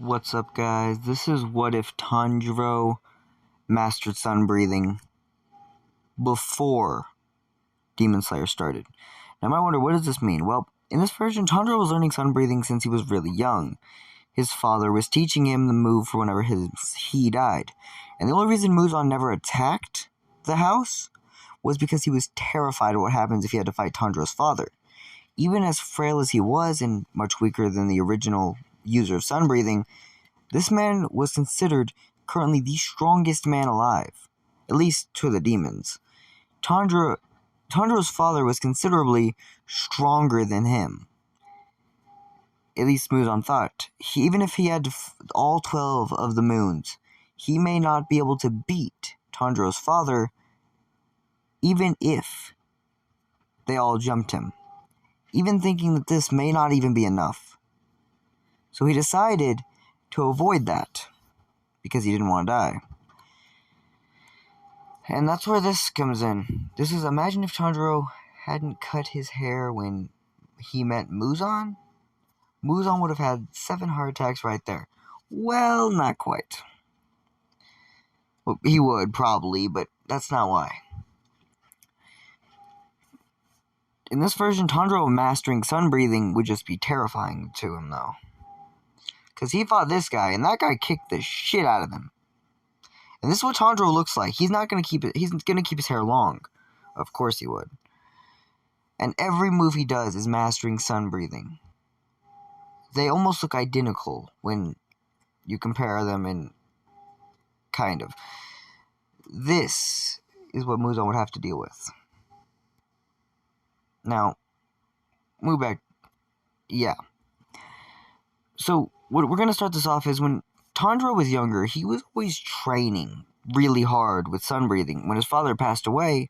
What's up, guys? This is what if Tanjiro mastered sun breathing before Demon Slayer started. Now, I might wonder, what does this mean? Well, in this version, Tanjiro was learning sun breathing since he was really young. His father was teaching him the move for whenever he died. And the only reason Muzan never attacked the house was because he was terrified of what happens if he had to fight Tanjiro's father. Even as frail as he was and much weaker than the original user of sun breathing, this man was considered currently the strongest man alive, at least to the demons. Tanjiro's father was considerably stronger than him. At least Muzan thought. Even if he had all 12 of the moons, he may not be able to beat Tanjiro's father, even if they all jumped him, even thinking that this may not even be enough. So he decided to avoid that, because he didn't want to die. And that's where this comes in. This is, imagine if Tanjiro hadn't cut his hair when he met Muzan. Muzan would have had 7 heart attacks right there. Well, not quite. Well, he would, probably, but that's not why. In this version, Tanjiro mastering sun breathing would just be terrifying to him, though. Because he fought this guy, and that guy kicked the shit out of him. And this is what Tanjiro looks like. He's not going to keep it. He's going to keep his hair long. Of course he would. And every move he does is mastering sun breathing. They almost look identical when you compare them in kind of. This is what Muzan would have to deal with. Now, move back. Yeah. So, what we're going to start this off is when Tanjiro was younger, he was always training really hard with sun breathing. When his father passed away,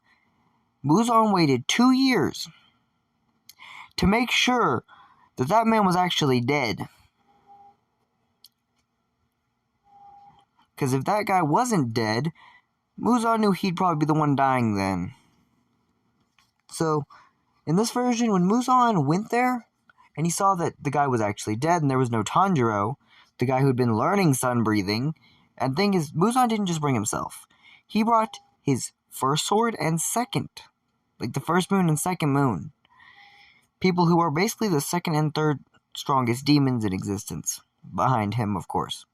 Muzan waited 2 years to make sure that that man was actually dead. Because if that guy wasn't dead, Muzan knew he'd probably be the one dying then. So, in this version, when Muzan went there, and he saw that the guy was actually dead, and there was no Tanjiro, the guy who'd been learning sun breathing, and the thing is, Muzan didn't just bring himself. He brought his first sword and second. Like the first moon and second moon. People who are basically the second and third strongest demons in existence. Behind him, of course.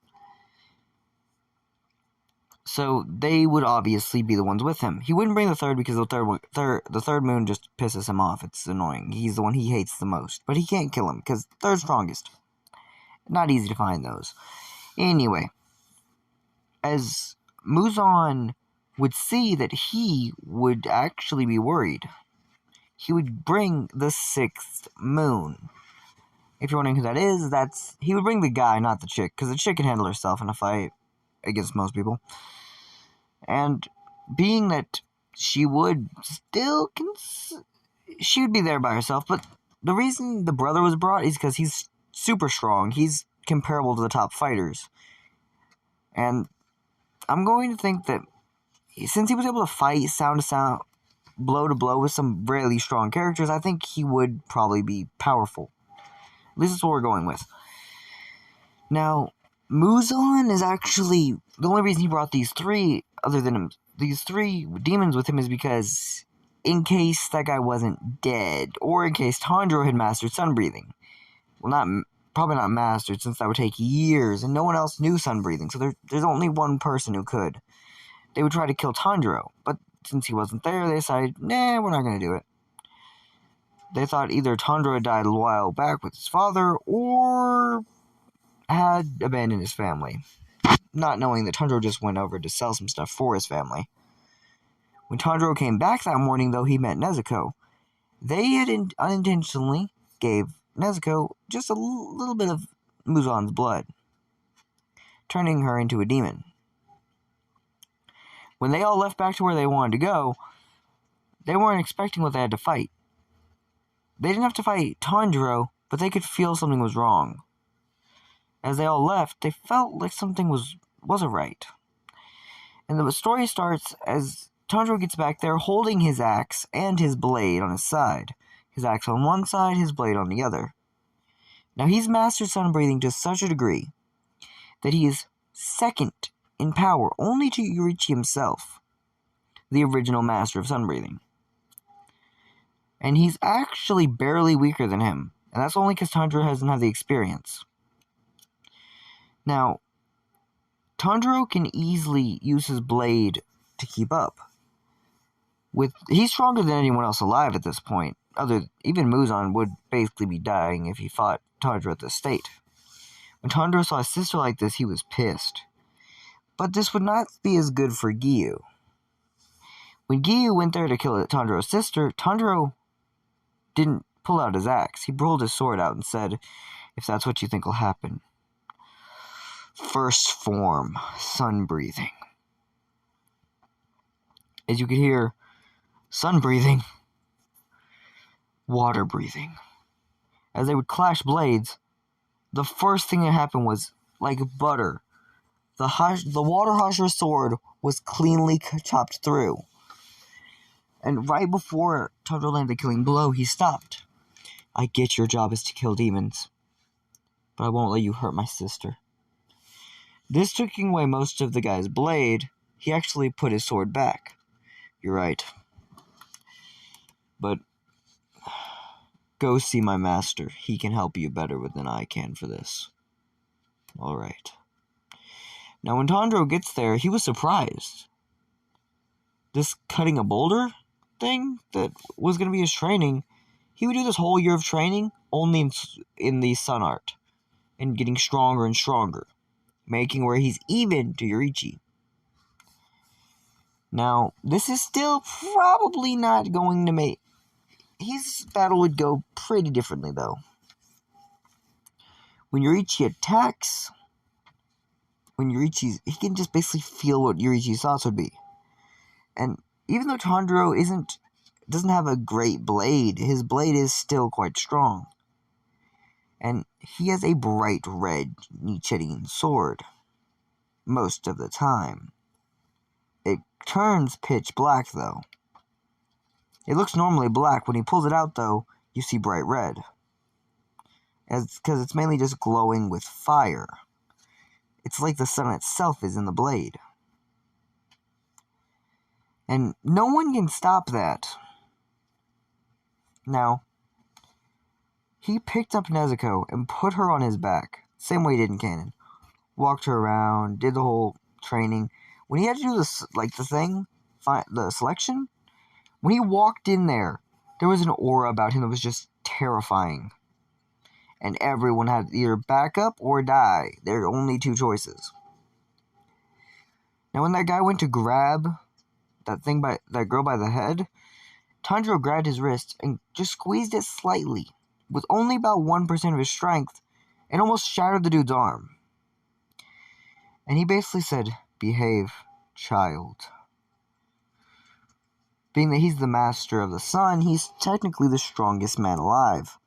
So, they would obviously be the ones with him. He wouldn't bring the third because the third moon just pisses him off. It's annoying. He's the one he hates the most. But he can't kill him because third strongest. Not easy to find those. Anyway, as Muzan would see that he would actually be worried, he would bring the 6th moon. If you're wondering who that is, he would bring the guy, not the chick, because the chick can handle herself in a fight against most people. And being that she would still she would be there by herself, but the reason the brother was brought is because he's super strong. He's comparable to the top fighters. And I'm going to think that since he was able to fight sound to sound, blow to blow with some really strong characters, I think he would probably be powerful. At least that's what we're going with. Now, Muzan is actually, the only reason he brought these 3, other than him, these 3 demons with him is because in case that guy wasn't dead, or in case Tanjiro had mastered sun breathing. Well, probably not mastered, since that would take years, and no one else knew sun breathing, so there's only one person who could. They would try to kill Tanjiro, but since he wasn't there, they decided, nah, we're not going to do it. They thought either Tanjiro had died a while back with his father, or had abandoned his family, not knowing that Tanjiro just went over to sell some stuff for his family. When Tanjiro came back that morning, though, he met Nezuko. They had unintentionally gave Nezuko just a little bit of Muzan's blood, turning her into a demon. When they all left back to where they wanted to go, they weren't expecting what they had to fight. They didn't have to fight Tanjiro, but they could feel something was wrong. As they all left, they felt like something wasn't right. And the story starts as Tanjiro gets back there holding his axe and his blade on his side. His axe on one side, his blade on the other. Now, he's mastered sun breathing to such a degree that he is second in power, only to Yorichi himself, the original master of sun breathing. And he's actually barely weaker than him, and that's only because Tanjiro hasn't had the experience. Now, Tanjiro can easily use his blade to keep up. He's stronger than anyone else alive at this point. Even Muzan would basically be dying if he fought Tanjiro at this state. When Tanjiro saw his sister like this, he was pissed. But this would not be as good for Giyu. When Giyu went there to kill Tanjiro's sister, Tanjiro didn't pull out his axe. He pulled his sword out and said, "If that's what you think will happen. First form, sun breathing." As you could hear, sun breathing, water breathing. As they would clash blades, the first thing that happened was, like butter, the water Hashira sword was cleanly chopped through. And right before Tanjiro landed the killing blow, he stopped. "I get your job is to kill demons, but I won't let you hurt my sister." This took away most of the guy's blade. He actually put his sword back. "You're right. But go see my master. He can help you better than I can for this." Alright. Now when Tanjiro gets there, he was surprised. This cutting a boulder thing that was going to be his training, he would do this whole year of training only in the sun art, and getting stronger and stronger, making where he's even to Yorichi. Now, this is still probably not going to make... His battle would go pretty differently, though. When Yorichi attacks, he can just basically feel what Yorichi's thoughts would be. And even though Tanjiro doesn't have a great blade, his blade is still quite strong. And he has a bright red Nichiren sword most of the time. It turns pitch black, though. It looks normally black. When he pulls it out, though, you see bright red. Because it's mainly just glowing with fire. It's like the sun itself is in the blade. And no one can stop that. Now, he picked up Nezuko and put her on his back. Same way he did in canon. Walked her around, did the whole training. When he had to do this, the selection, when he walked in there was an aura about him that was just terrifying. And everyone had either back up or die. There are only two choices. Now when that guy went to grab that girl by the head, Tanjiro grabbed his wrist and just squeezed it slightly, with only about 1% of his strength, and almost shattered the dude's arm. And he basically said, "Behave, child." Being that he's the master of the sun, he's technically the strongest man alive.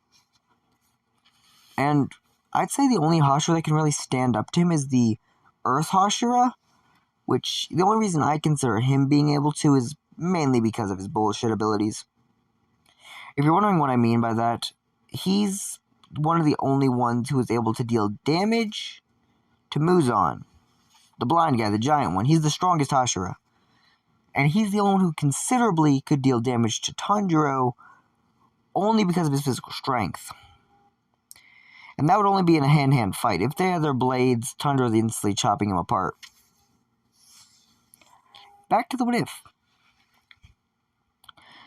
And I'd say the only Hashira that can really stand up to him is the Earth Hashira, which the only reason I consider him being able to is mainly because of his bullshit abilities. If you're wondering what I mean by that, he's one of the only ones who is able to deal damage to Muzan, the blind guy, the giant one. He's the strongest Hashira. And he's the only one who considerably could deal damage to Tanjiro only because of his physical strength. And that would only be in a hand-to-hand fight. If they had their blades, Tanjiro's instantly chopping him apart. Back to the what if.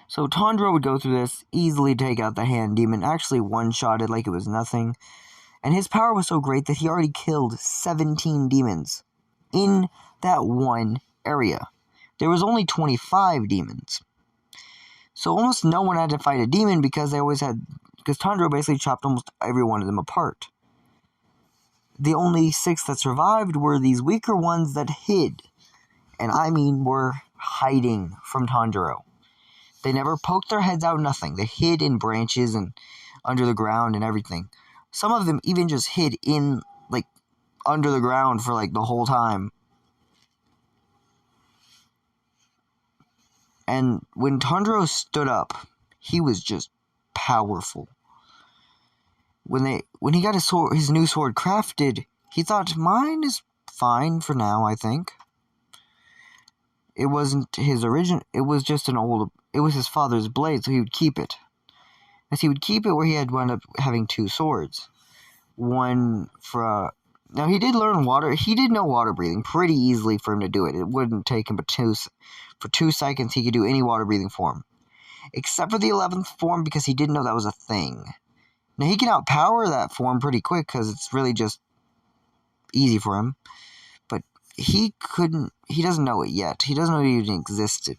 So Tanjiro would go through this, easily take out the hand demon, actually one-shotted like it was nothing. And his power was so great that he already killed 17 demons in that one area. There was only 25 demons. So almost no one had to fight a demon because Tanjiro basically chopped almost every one of them apart. The only 6 that survived were these weaker ones that hid. And I mean were hiding from Tanjiro. They never poked their heads out, nothing. They hid in branches and under the ground and everything. Some of them even just hid in, under the ground for, the whole time. And when Tanjiro stood up, he was just powerful. When he got his new sword crafted, He thought, mine is fine for now, I think. It wasn't his it was just it was his father's blade, so he would keep it. As he would keep it where he had wound up having 2 swords. One for, now he did learn he did know water breathing pretty easily for him to do it. It wouldn't take him but 2 seconds he could do any water breathing form. Except for the 11th form because he didn't know that was a thing. Now he can outpower that form pretty quick because it's really just easy for him. But he doesn't know it yet. He doesn't know it even existed.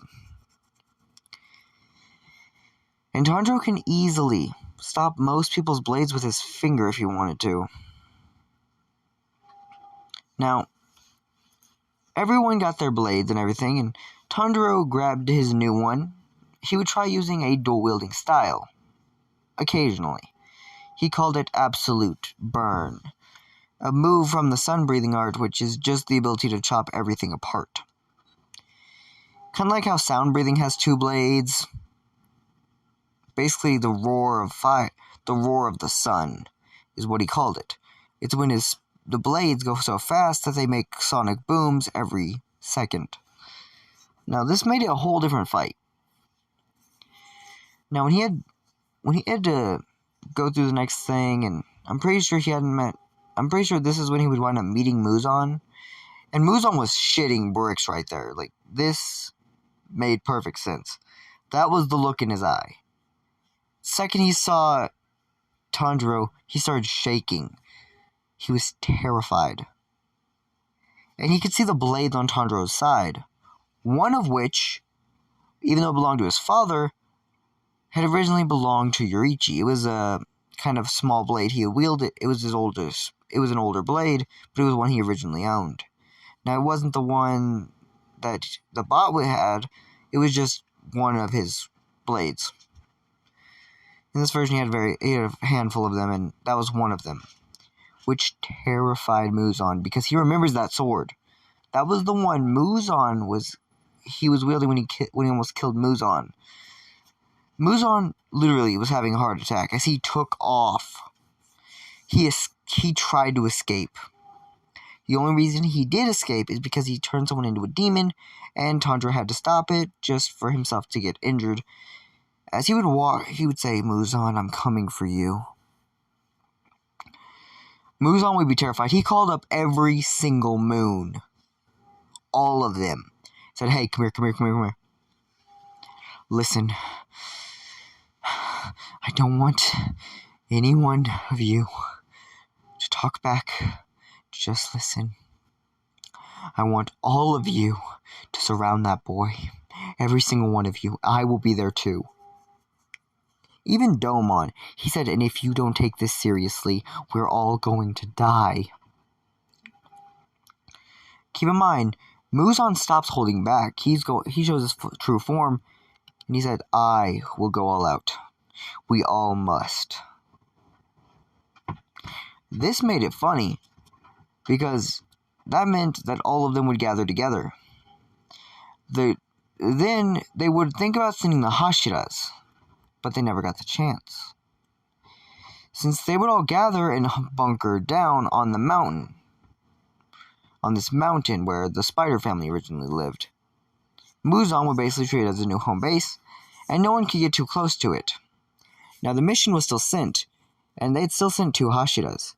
And Tanjiro can easily stop most people's blades with his finger if he wanted to. Now, everyone got their blades and everything, and Tanjiro grabbed his new one. He would try using a dual-wielding style. Occasionally. He called it Absolute Burn. A move from the sun-breathing art, which is just the ability to chop everything apart. Kind of like how sound breathing has 2 blades. Basically, the roar of fire, the roar of the sun, is what he called it. It's when the blades go so fast that they make sonic booms every second. Now, this made it a whole different fight. Now, when he had to go through the next thing, and I'm pretty sure this is when he would wind up meeting Muzan. And Muzan was shitting bricks right there. Like, this made perfect sense. That was the look in his eye. Second he saw Tanjiro, he started shaking. He was terrified. And he could see the blades on Tanjiro's side. One of which, even though it belonged to his father, had originally belonged to Yoriichi. It was a kind of small blade. He had wielded it. It was an older blade, but it was one he originally owned. Now, it wasn't the one that the bot had. It was just one of his blades. In this version, he had a handful of them, and that was one of them, which terrified Muzan because he remembers that sword. That was the one Muzan was wielding when he almost killed Muzan. Muzan literally was having a heart attack as he took off. He tried to escape. The only reason he did escape is because he turned someone into a demon, and Tanjiro had to stop it just for himself to get injured. As he would walk, he would say, Muzan, I'm coming for you. Muzan would be terrified. He called up every single moon. All of them. He said, hey, come here. Listen. I don't want any one of you to talk back. Just listen. I want all of you to surround that boy. Every single one of you. I will be there too. Even Domon, he said, and if you don't take this seriously, we're all going to die. Keep in mind, Muzan stops holding back. He shows his true form, and he said, I will go all out. We all must. This made it funny, because that meant that all of them would gather together. Then they would think about sending the Hashiras, but they never got the chance. Since they would all gather and bunker down on the mountain, on this mountain where the spider family originally lived, Muzan would basically treat it as a new home base, and no one could get too close to it. Now the mission was still sent, and they'd still sent 2 Hashiras,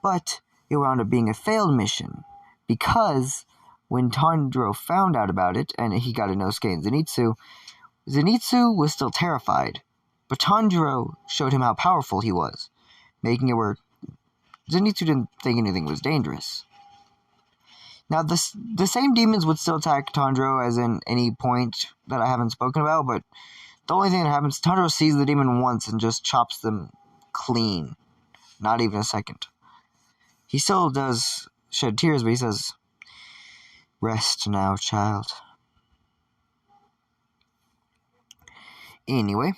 but it wound up being a failed mission, because when Tanjiro found out about it, and he got Inosuke and Zenitsu was still terrified, but Tanjiro showed him how powerful he was, making it where Zenitsu didn't think anything was dangerous. Now, the same demons would still attack Tanjiro as in any point that I haven't spoken about, but the only thing that happens, Tanjiro sees the demon once and just chops them clean. Not even a second. He still does shed tears, but he says, rest now, child. Anyway.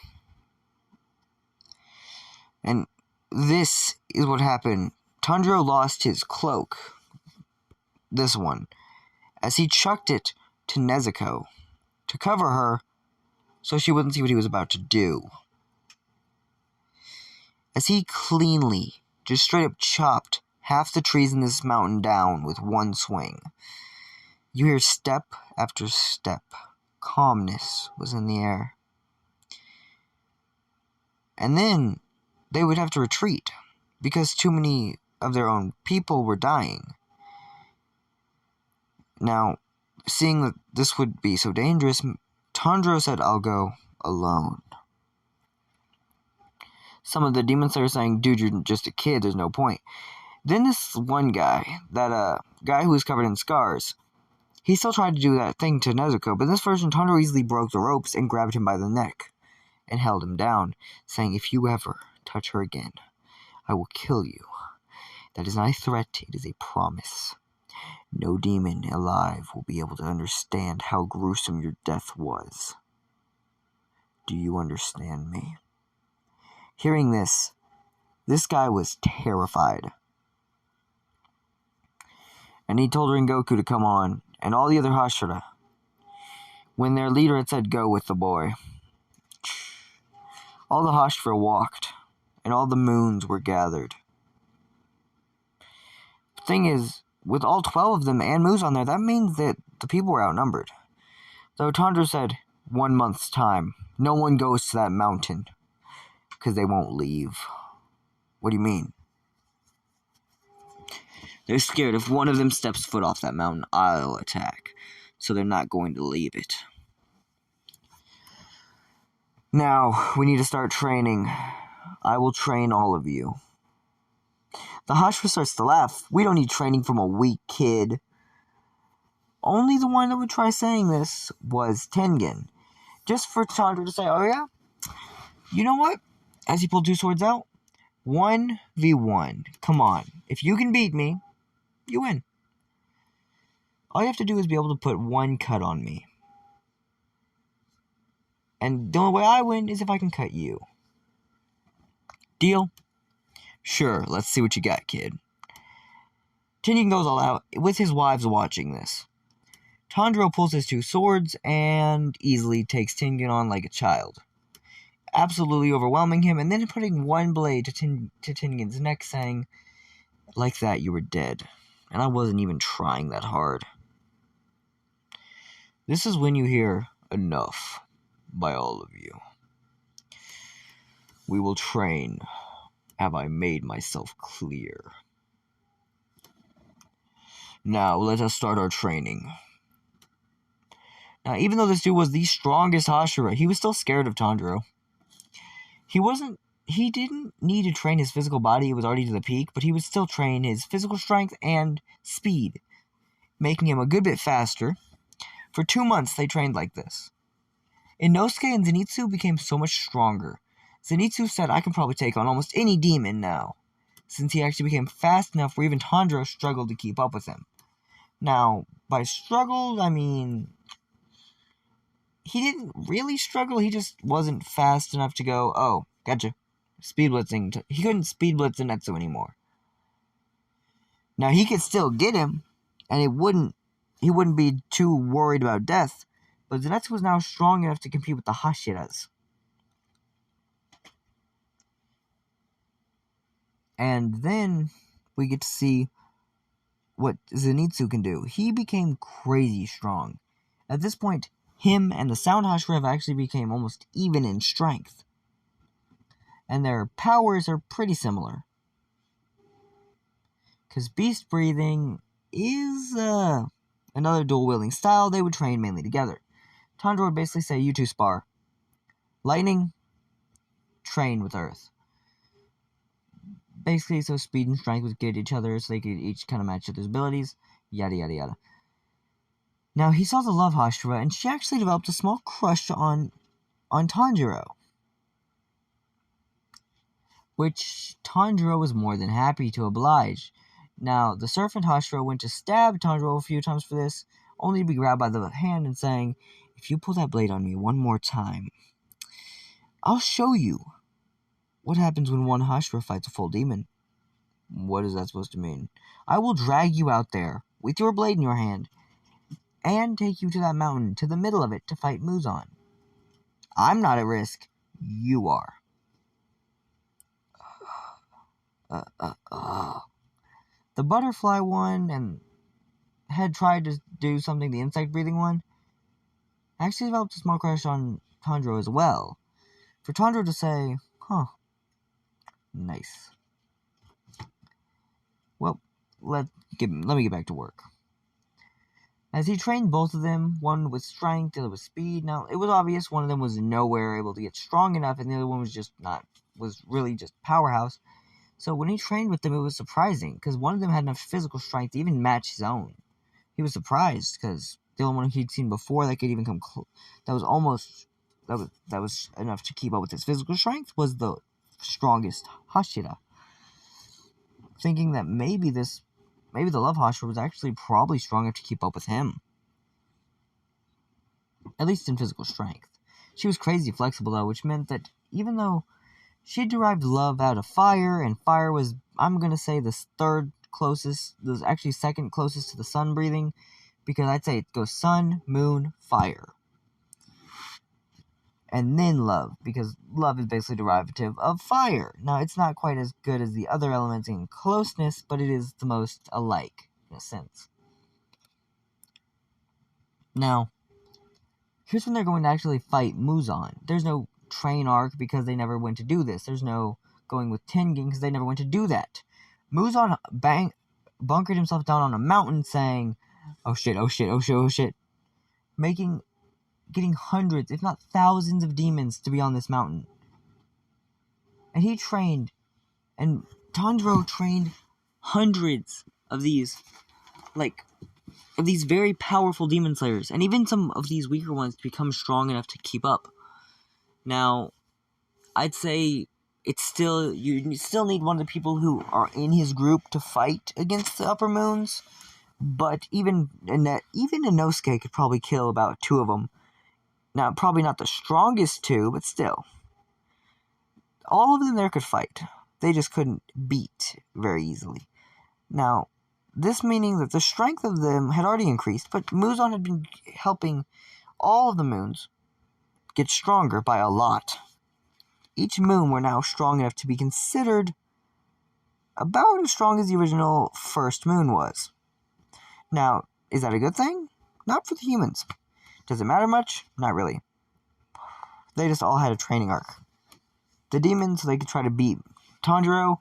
And this is what happened. Tanjiro lost his cloak. This one. As he chucked it to Nezuko to cover her so she wouldn't see what he was about to do. As he cleanly, just straight up chopped half the trees in this mountain down with one swing. You hear step after step. Calmness was in the air. And then they would have to retreat because too many of their own people were dying. Now, seeing that this would be so dangerous, Tanjiro said, "I'll go alone." Some of the demon slayers saying, "Dude, you're just a kid, there's no point." Then this one guy, that guy who was covered in scars, he still tried to do that thing to Nezuko, but in this version, Tanjiro easily broke the ropes and grabbed him by the neck and held him down, saying, "If you ever touch her again, I will kill you. That is not a threat, it is a promise. No demon alive will be able to understand how gruesome your death was. Do you understand me?" Hearing this guy was terrified. And he told Rengoku to come on, and all the other Hashira. When their leader had said go with the boy, all the Hashira walked, and all the moons were gathered. The thing is, with all 12 of them and Muzan there, that means that the people were outnumbered. Though Tanjiro said, 1 month's time, no one goes to that mountain, because they won't leave. What do you mean? They're scared if one of them steps foot off that mountain, I'll attack. So they're not going to leave it. Now, we need to start training. I will train all of you. The Hashira starts to laugh. We don't need training from a weak kid. Only the one that would try saying this was Tengen. Just for Tanjiro to say, "Oh yeah? You know what?" As he pulled 2 swords out. 1v1. Come on. If you can beat me, you win. All you have to do is be able to put 1 cut on me. And the only way I win is if I can cut you. Deal? Sure, let's see what you got, kid. Tengen goes all out, with his wives watching this. Tanjiro pulls his 2 swords and easily takes Tengen on like a child, absolutely overwhelming him, and then putting 1 blade to Tengen's neck, saying, "Like that, you were dead. And I wasn't even trying that hard." This is when you hear, "Enough," by all of you. "We will train. Have I made myself clear? Now, let us start our training." Now, even though this dude was the strongest Hashira, he was still scared of Tanjiro. He didn't need to train his physical body, it was already to the peak, but he would still train his physical strength and speed, making him a good bit faster. For 2 months, they trained like this. Inosuke and Zenitsu became so much stronger. Zenitsu said, "I can probably take on almost any demon now," since he actually became fast enough where even Tanjiro struggled to keep up with him. Now, by struggled, I mean, he didn't really struggle, he just wasn't fast enough to go, "Oh, gotcha, speed blitzing." He couldn't speed blitz Zenitsu anymore. Now, he could still get him, and he wouldn't be too worried about death, but Zenitsu was now strong enough to compete with the Hashiras. And then we get to see what Zenitsu can do. He became crazy strong. At this point, him and the Sound Hashira have actually became almost even in strength. And their powers are pretty similar. Because Beast Breathing is another dual-wielding style. They would train mainly together. Tanjiro would basically say, "You two spar. Lightning, train with Earth." Basically, so speed and strength would get each other, so they could each kind of match each other's abilities, yada yada yada. Now, he saw the Love Hashira, and she actually developed a small crush on Tanjiro, which Tanjiro was more than happy to oblige. Now, the Serpent Hashira went to stab Tanjiro a few times for this, only to be grabbed by the hand and saying, "If you pull that blade on me 1 more time, I'll show you what happens when 1 Hashira fights a full demon." What is that supposed to mean? "I will drag you out there with your blade in your hand and take you to that mountain, to the middle of it, to fight Muzan. I'm not at risk. You are." The butterfly one and had tried to do something, the insect breathing one, actually developed a small crush on Tanjiro as well. For Tanjiro to say, huh, nice. Well, let me get back to work. As he trained both of them, one with strength, the other with speed. Now, it was obvious one of them was nowhere able to get strong enough, and the other one was really just powerhouse. So when he trained with them, it was surprising, because one of them had enough physical strength to even match his own. He was surprised, because the only one he'd seen before that could even come close, that was enough to keep up with his physical strength, was the strongest Hashira. Thinking that maybe the love Hashira was actually probably strong enough to keep up with him. At least in physical strength. She was crazy flexible though, which meant that even though she derived love out of fire, and fire was, I'm going to say, the second closest to the sun breathing, because I'd say it goes sun, moon, fire. And then love, because love is basically derivative of fire. Now, it's not quite as good as the other elements in closeness, but it is the most alike, in a sense. Now, here's when they're going to actually fight Muzan. There's no train arc because they never went to do this. There's no going with Tengen because they never went to do that. Muzan bunkered himself down on a mountain saying, oh shit, oh shit, oh shit, oh shit. Getting hundreds, if not thousands of demons to be on this mountain. And he trained, and Tanjiro trained hundreds of these very powerful demon slayers, and even some of these weaker ones to become strong enough to keep up. Now, I'd say you still need one of the people who are in his group to fight against the upper moons, but even Inosuke could probably kill about 2 of them. Now, probably not the strongest 2, but still. All of them there could fight. They just couldn't beat very easily. Now, this meaning that the strength of them had already increased, but Muzan had been helping all of the moons get stronger by a lot. Each moon were now strong enough to be considered about as strong as the original first moon was. Now, is that a good thing? Not for the humans. Does it matter much? Not really. They just all had a training arc. The demons, so they could try to beat Tanjiro.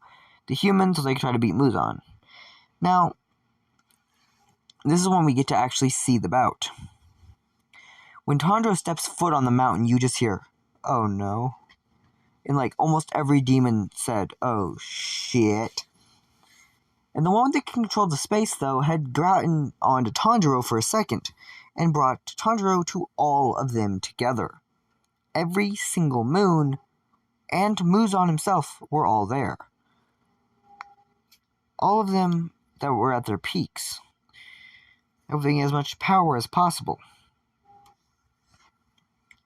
The humans, so they could try to beat Muzan. Now, this is when we get to actually see the bout. When Tanjiro steps foot on the mountain, you just hear, oh no. And almost every demon said, oh shit. And the one that controlled the space, though, had gotten onto Tanjiro for a second, and brought Tanjiro to all of them together. Every single moon, and Muzan himself, were all there. All of them that were at their peaks. Having as much power as possible.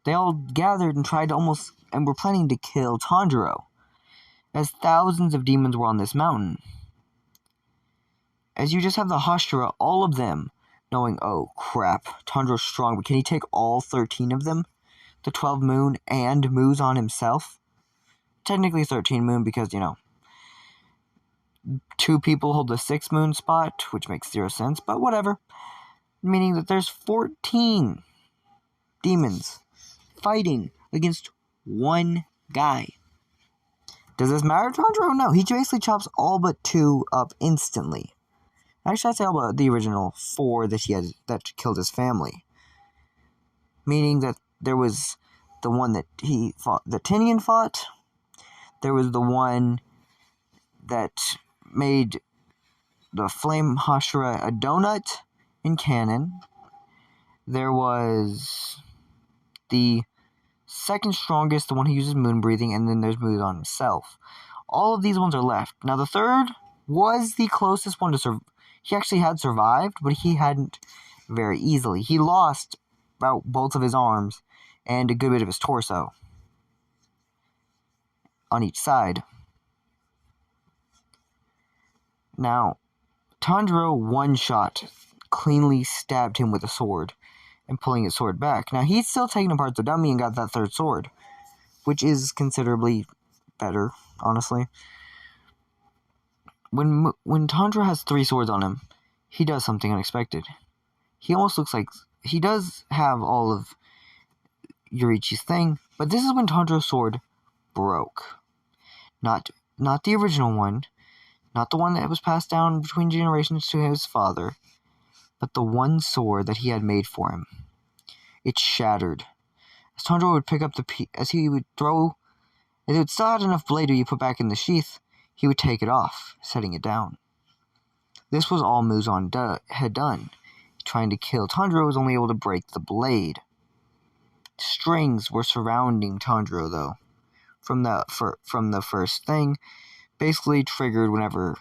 They all gathered and tried to and were planning to kill Tanjiro, as thousands of demons were on this mountain. As you just have the Hashira, all of them, knowing, oh crap, Tanjiro's strong, but can he take all 13 of them? The 12 moon and Muzan himself? Technically 13 moon because, 2 people hold the 6 moon spot, which makes 0 sense, but whatever. Meaning that there's 14 demons fighting against one guy. Does this matter to Tanjiro? No, he basically chops all but 2 up instantly. Actually, I'd say all but the original 4 that killed his family. Meaning that there was the one that Tengen fought. There was the one that made the Flame Hashira a donut in canon. There was the second strongest, the one who uses moon breathing, and then there's Muzan himself. All of these ones are left. Now, the third was the closest one to survive. He actually had survived, but he hadn't very easily. He lost about both of his arms and a good bit of his torso on each side. Now, Tanjiro one-shot cleanly stabbed him with a sword and pulling his sword back. Now, he's still taking apart the dummy and got that third sword, which is considerably better, honestly. when Tanjiro has 3 swords on him, he does something unexpected. He almost looks like he does have all of Yorichi's thing, but this is when Tanjiro's sword broke. Not the original one, not the one that was passed down between generations to his father, but the one sword that he had made for him. It shattered. As Tanjiro would pick up as he would throw, as it would still have enough blade to be put back in the sheath, he would take it off, setting it down. This was all Muzan had done. Trying to kill Tanjiro was only able to break the blade. Strings were surrounding Tanjiro, though, from the first thing, basically triggered whenever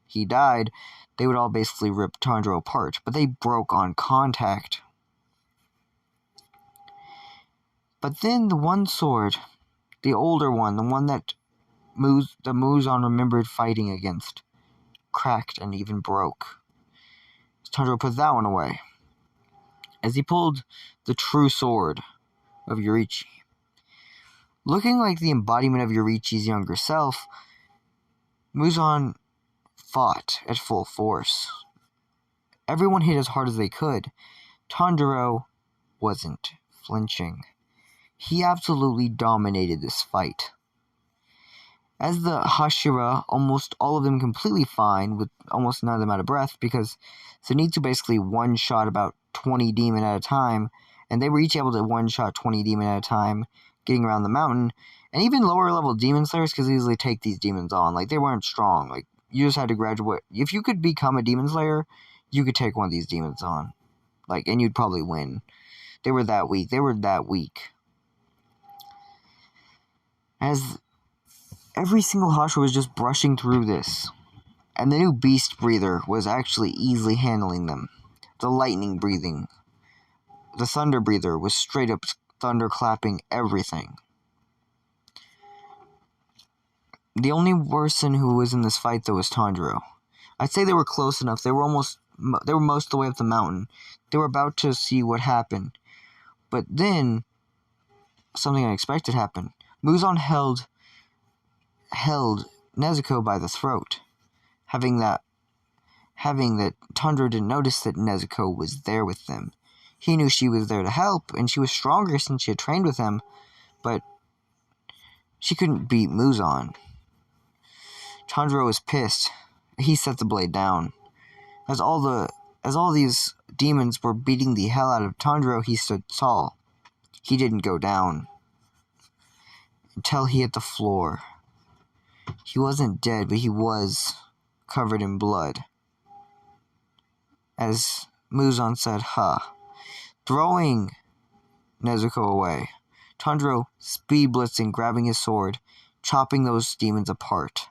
he died. They would all basically rip Tanjiro apart, but they broke on contact. But then the one sword, the older one, the one that Muzan remembered fighting against, cracked and even broke. Tanjiro put that one away. As he pulled the true sword of Yorichi, looking like the embodiment of Yorichi's younger self, Muzan fought at full force. Everyone hit as hard as they could. Tanjiro wasn't flinching. He absolutely dominated this fight. As the Hashira, almost all of them completely fine, with almost none of them out of breath, because Zenitsu basically one-shot about 20 demon at a time, and they were each able to one-shot 20 demon at a time, getting around the mountain. And even lower-level demon slayers could easily take these demons on. Like, they weren't strong. Like, you just had to graduate. If you could become a demon slayer, you could take one of these demons on. Like, and you'd probably win. They were that weak. As every single Hashira was just brushing through this, and the new beast breather was actually easily handling them. The lightning breathing. The thunder breather was straight up thunder clapping everything. The only person who was in this fight, though, was Tanjiro. I'd say they were close enough. They were most of the way up the mountain. They were about to see what happened. But then, something unexpected happened. Muzan held Nezuko by the throat, having that Tanjiro didn't notice that Nezuko was there with them. He knew she was there to help, and she was stronger since she had trained with him, but she couldn't beat Muzan. Tanjiro was pissed. He set the blade down. As all these demons were beating the hell out of Tanjiro, he stood tall. He didn't go down until he hit the floor. He wasn't dead, but he was covered in blood. As Muzan said, "Ha," throwing Nezuko away. Tanjiro speed blitzing, grabbing his sword, chopping those demons apart.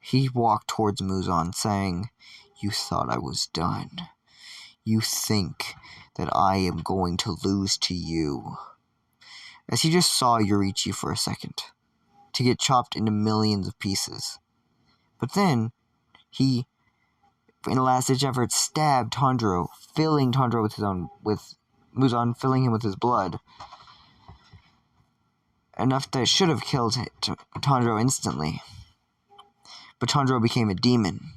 He walked towards Muzan, saying, "You thought I was done. You think that I am going to lose to you." As he just saw Yorichi for a second, to get chopped into millions of pieces. But then, he, in a last-ditch effort, stabbed Tanjiro, filling Tanjiro with Muzan filling him with his blood. Enough that should have killed Tanjiro instantly. But Tanjiro became a demon.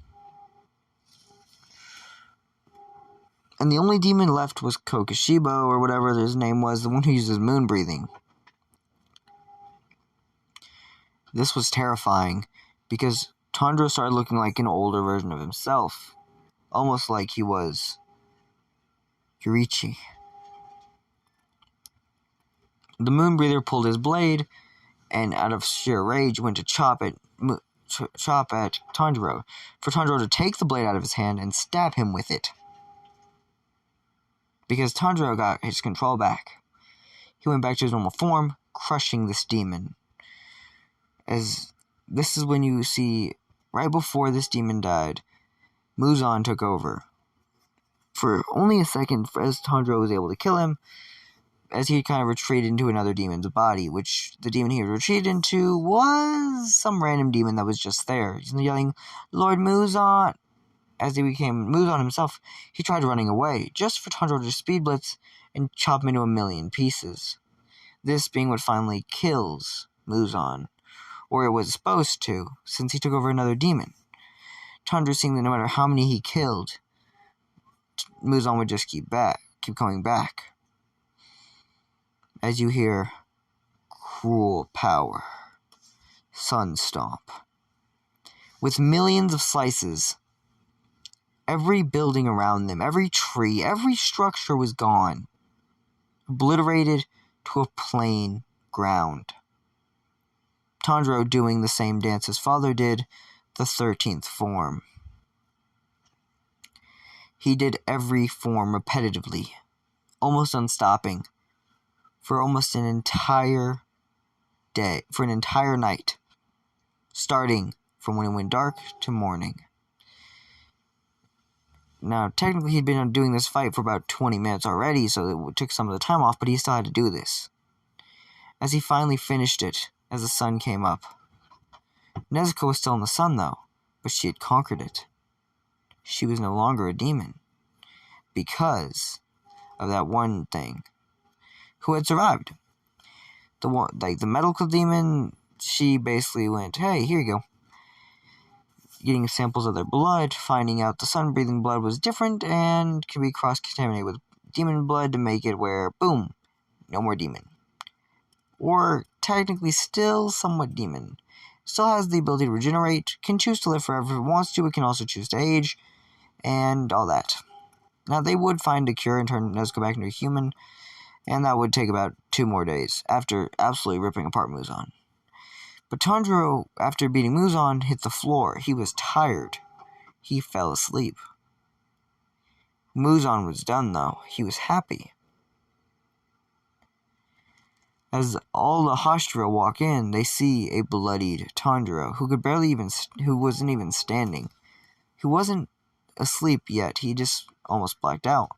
And the only demon left was Kokishibo, or whatever his name was, the one who uses moon breathing. This was terrifying, because Tanjiro started looking like an older version of himself. Almost like he was Yorichi. The moon breather pulled his blade, and out of sheer rage went to chop at Tanjiro, for Tanjiro to take the blade out of his hand and stab him with it. Because Tanjiro got his control back. He went back to his normal form, crushing this demon. As this is when you see, right before this demon died, Muzan took over. For only a second, as Tanjiro was able to kill him, as he kind of retreated into another demon's body, which the demon he retreated into was some random demon that was just there. He's yelling, "Lord Muzan!" As he became Muzan himself, he tried running away, just for Tanjiro to speed blitz and chop him into a million pieces. This being what finally kills Muzan, or it was supposed to, since he took over another demon. Tanjiro seeing that no matter how many he killed, Muzan would just keep coming back. As you hear, cruel power, sun stomp. With millions of slices, every building around them, every tree, every structure was gone, obliterated to a plain ground. Tanjiro doing the same dance his father did, the 13th form. He did every form repetitively, almost unstopping, for almost an entire day, for an entire night, starting from when it went dark to morning. Now, technically he'd been doing this fight for about 20 minutes already, so it took some of the time off, but he still had to do this. As he finally finished it, as the sun came up. Nezuko was still in the sun, though, but she had conquered it. She was no longer a demon, because of that one thing. Who had survived? The one, like the medical demon, she basically went, hey, here you go. Getting samples of their blood, finding out the sun-breathing blood was different and can be cross-contaminated with demon blood to make it where, boom, no more demon. Or technically still somewhat demon. Still has the ability to regenerate, can choose to live forever if it wants to, it can also choose to age, and all that. Now, they would find a cure and turn Nezuko back into a human, and that would take about 2 more days, after absolutely ripping apart Muzan. But Tanjiro, after beating Muzan, hit the floor. He was tired. He fell asleep. Muzan was done, though. He was happy. As all the Hashira walk in, they see a bloodied Tanjiro, who wasn't even standing. He wasn't asleep yet, he just almost blacked out.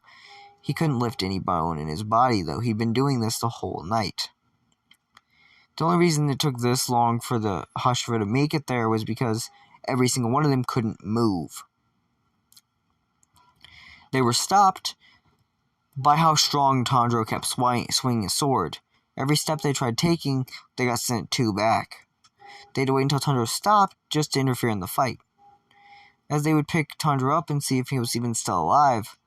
He couldn't lift any bone in his body, though. He'd been doing this the whole night. The only reason it took this long for the Hashira to make it there was because every single one of them couldn't move. They were stopped by how strong Tanjiro kept swinging his sword. Every step they tried taking, they got sent 2 back. They had to wait until Tanjiro stopped just to interfere in the fight. As they would pick Tanjiro up and see if he was even still alive.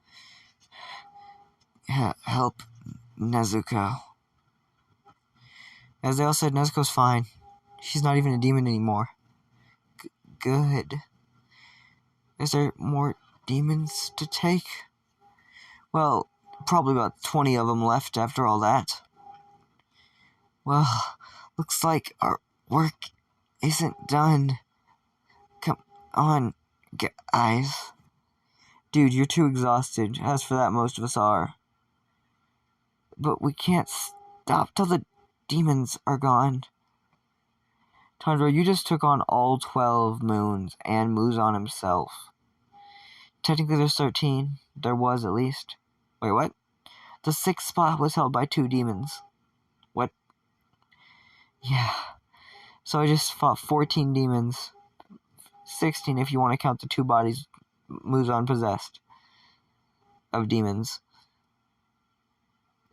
Help, Nezuko. As they all said, Nezuko's fine. She's not even a demon anymore. Good. Is there more demons to take? Well, probably about 20 of them left after all that. Well, looks like our work isn't done. Come on, guys. Dude, you're too exhausted. As for that, most of us are. But we can't stop till the demons are gone. Tanjiro, you just took on all 12 moons and Muzan himself. Technically there's 13. There was at least. Wait, what? The 6th spot was held by 2 demons. What? Yeah. So I just fought 14 demons. 16 if you want to count the 2 bodies Muzan possessed. Of demons.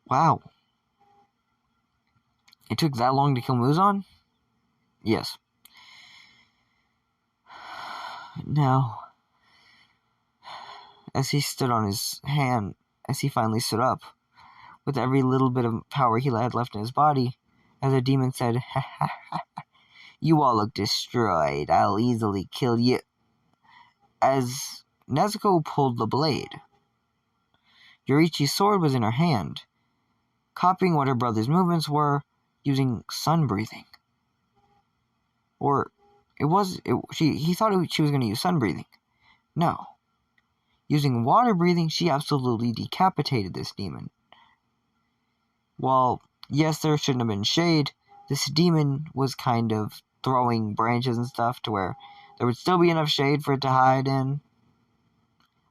Wow. It took that long to kill Muzan? Yes. Now, as he stood on his hand, as he finally stood up, with every little bit of power he had left in his body, as a demon said, "Ha ha ha, you all look destroyed. I'll easily kill you." As Nezuko pulled the blade, Yorichi's sword was in her hand, copying what her brother's movements were, using sun breathing. Or, he thought she was going to use sun breathing. No. Using water breathing, she absolutely decapitated this demon. While, yes, there shouldn't have been shade, this demon was kind of throwing branches and stuff to where there would still be enough shade for it to hide in.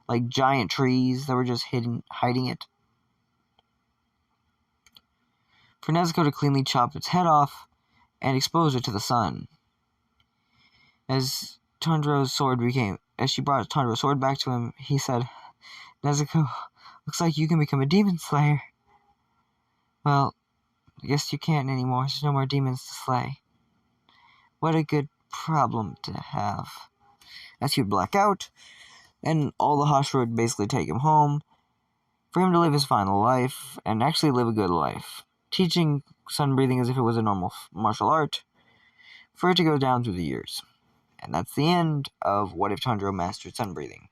Like giant trees that were just hiding it. For Nezuko to cleanly chop its head off and expose it to the sun. As she brought Tanjiro's sword back to him, he said, "Nezuko, looks like you can become a demon slayer." Well, I guess you can't anymore. There's no more demons to slay. What a good problem to have. as he would black out, and all the Hashira would basically take him home for him to live his final life, and actually live a good life, teaching sun breathing as if it was a normal martial art, for it to go down through the years. And that's the end of What If Tanjiro Mastered Sun Breathing.